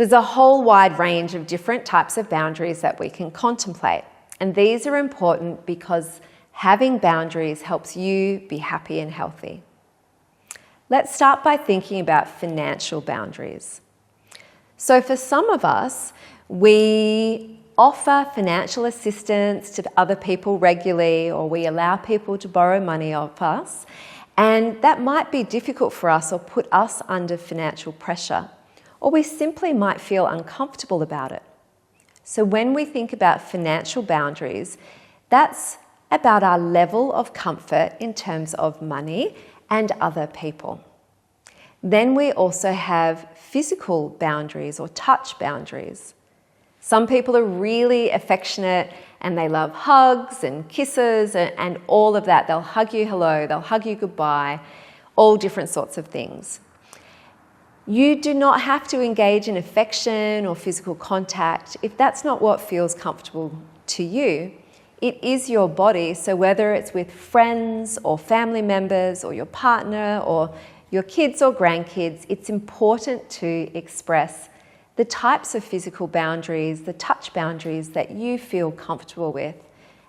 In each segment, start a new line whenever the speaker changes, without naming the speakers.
There's a whole wide range of different types of boundaries that we can contemplate. And these are important because having boundaries helps you be happy and healthy. Let's start by thinking about financial boundaries. So for some of us, we offer financial assistance to other people regularly, or we allow people to borrow money off us, and that might be difficult for us or put us under financial pressure, or we simply might feel uncomfortable about it. So when we think about financial boundaries, that's about our level of comfort in terms of money and other people. Then we also have physical boundaries or touch boundaries. Some people are really affectionate and they love hugs and kisses and all of that. They'll hug you hello, they'll hug you goodbye, all different sorts of things. You do not have to engage in affection or physical contact if that's not what feels comfortable to you. It is your body, so whether it's with friends or family members or your partner or your kids or grandkids, it's important to express the types of physical boundaries, the touch boundaries that you feel comfortable with,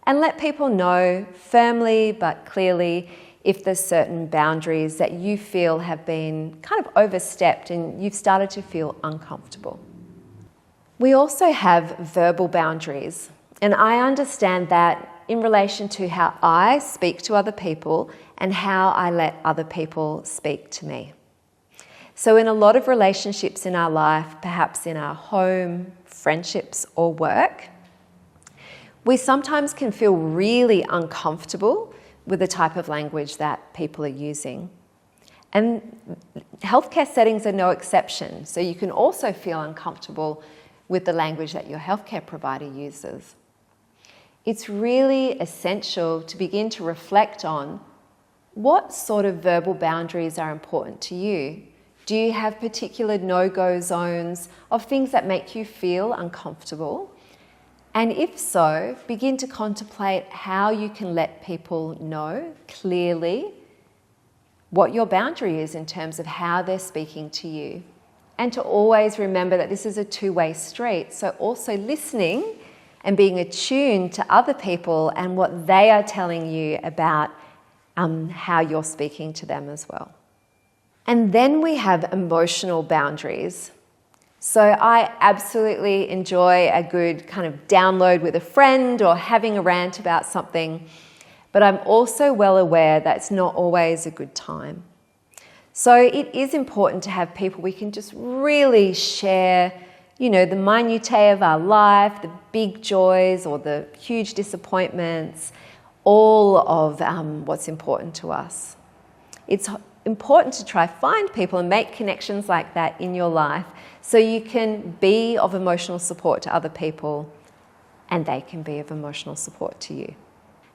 and let people know firmly but clearly if there's certain boundaries that you feel have been kind of overstepped and you've started to feel uncomfortable. We also have verbal boundaries, and I understand that in relation to how I speak to other people and how I let other people speak to me. So in a lot of relationships in our life, perhaps in our home, friendships or work, we sometimes can feel really uncomfortable with the type of language that people are using. And healthcare settings are no exception, so you can also feel uncomfortable with the language that your healthcare provider uses. It's really essential to begin to reflect on what sort of verbal boundaries are important to you. Do you have particular no-go zones of things that make you feel uncomfortable? And if so, begin to contemplate how you can let people know clearly what your boundary is in terms of how they're speaking to you. And to always remember that this is a two-way street, so also listening and being attuned to other people and what they are telling you about how you're speaking to them as well. And then we have emotional boundaries. So I absolutely enjoy a good kind of download with a friend or having a rant about something, but I'm also well aware that it's not always a good time. So it is important to have people we can just really share, the minutiae of our life, the big joys or the huge disappointments, all of what's important to us. It's important to try find people and make connections like that in your life so you can be of emotional support to other people and they can be of emotional support to you.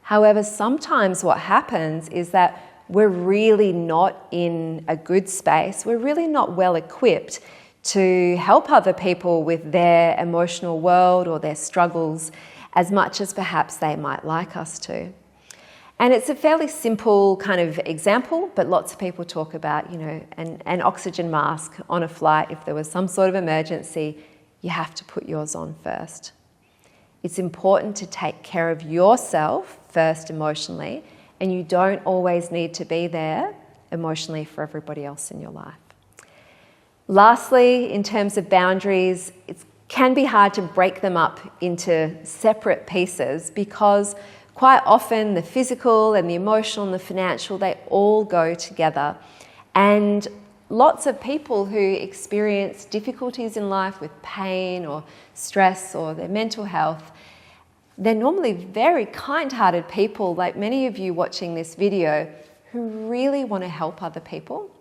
However, sometimes what happens is that we're really not in a good space. We're really not well equipped to help other people with their emotional world or their struggles as much as perhaps they might like us to. And it's a fairly simple kind of example, but lots of people talk about, an oxygen mask on a flight. If there was some sort of emergency, you have to put yours on first. It's important to take care of yourself first emotionally, and you don't always need to be there emotionally for everybody else in your life. Lastly, in terms of boundaries, it can be hard to break them up into separate pieces because quite often the physical and the emotional and the financial, they all go together. And lots of people who experience difficulties in life with pain or stress or their mental health, they're normally very kind-hearted people, like many of you watching this video, who really want to help other people.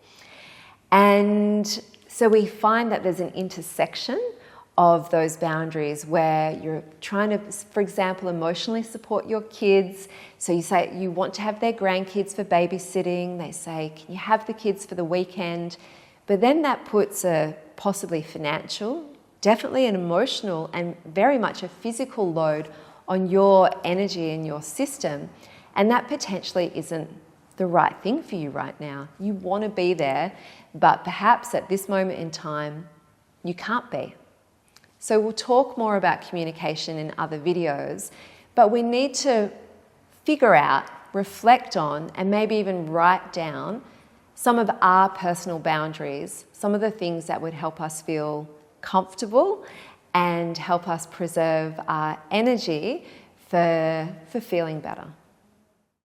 And so we find that there's an intersection of those boundaries where you're trying to, for example, emotionally support your kids. So you say you want to have their grandkids for babysitting. They say, can you have the kids for the weekend? But then that puts a possibly financial, definitely an emotional and very much a physical load on your energy and your system. And that potentially isn't the right thing for you right now. You want to be there, but perhaps at this moment in time, you can't be. So we'll talk more about communication in other videos, but we need to figure out, reflect on, and maybe even write down some of our personal boundaries, some of the things that would help us feel comfortable and help us preserve our energy for feeling better.